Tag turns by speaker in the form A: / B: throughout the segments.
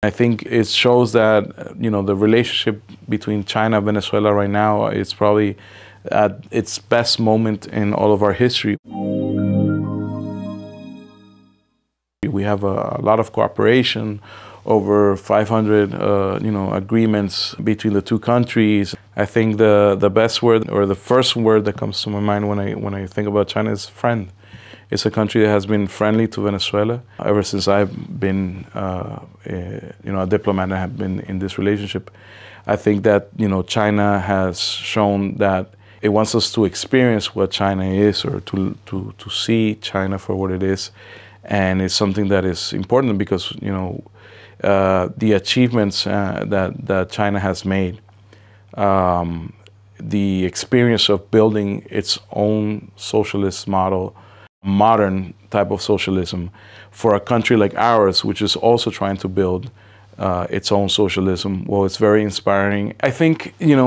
A: I think it shows that, the relationship between China and Venezuela right now is probably at its best moment in all of our history. We have a lot of cooperation, over 500 agreements between the two countries. I think the best word, or the first word that comes to my mind when I think about China, is friend. It's a country that has been friendly to Venezuela ever since I've been a diplomat and have been in this relationship. I think that China has shown that it wants us to experience what China is, or to see China for what it is. And it's something that is important because the achievements that China has made, the experience of building its own socialist model, modern type of socialism, for a country like ours, which is also trying to build its own socialism. Well, it's very inspiring. I think we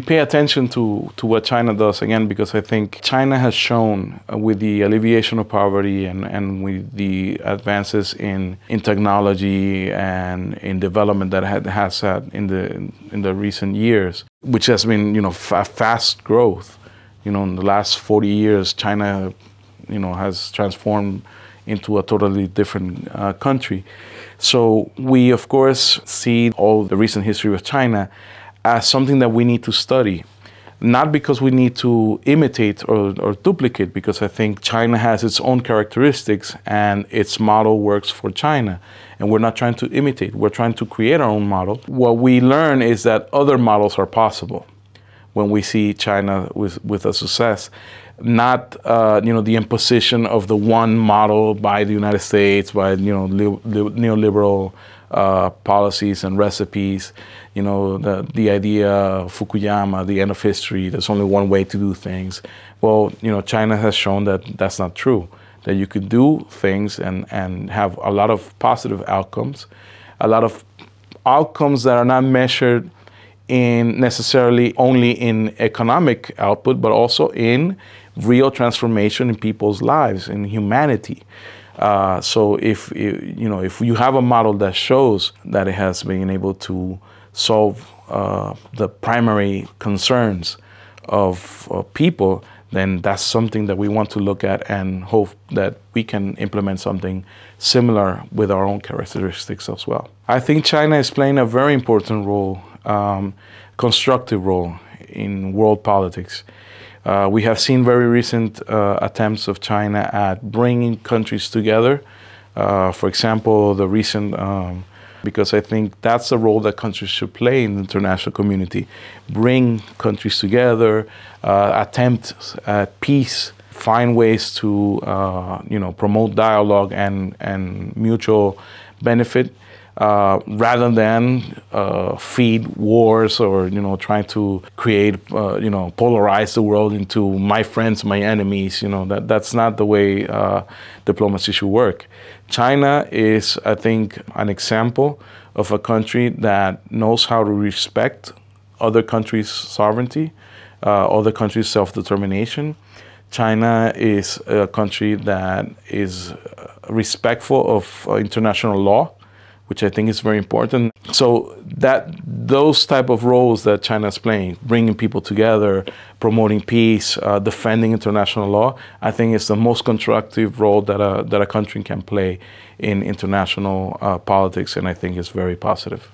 A: pay attention to what China does, again, because I think China has shown, with the alleviation of poverty and with the advances in technology and in development that has had in the recent years, which has been fast growth. In the last 40 years, China has transformed into a totally different country. So we, of course, see all the recent history of China as something that we need to study. Not because we need to imitate or duplicate, because I think China has its own characteristics and its model works for China. And we're not trying to imitate, we're trying to create our own model. What we learn is that other models are possible when we see China with a success. Not the imposition of the one model by the United States, by neoliberal policies and recipes. The idea of Fukuyama, the end of history. There's only one way to do things. Well, China has shown that that's not true. That you could do things and have a lot of positive outcomes, a lot of outcomes that are not measured in necessarily only in economic output, but also in real transformation in people's lives, in humanity. So if you have a model that shows that it has been able to solve the primary concerns of people, then that's something that we want to look at and hope that we can implement something similar with our own characteristics as well. I think China is playing a very important role, constructive role in world politics. We have seen very recent attempts of China at bringing countries together. For example, the recent, because I think that's the role that countries should play in the international community. Bring countries together, attempt at peace, find ways to promote dialogue and mutual benefit, rather than feed wars or trying to create polarize the world into my friends, my enemies. That's not the way diplomacy should work. China is, I think, an example of a country that knows how to respect other countries' sovereignty, other countries' self-determination. China is a country that is respectful of international law, which I think is very important. So those type of roles that China is playing, bringing people together, promoting peace, defending international law, I think is the most constructive role that a country can play in international politics, and I think it's very positive.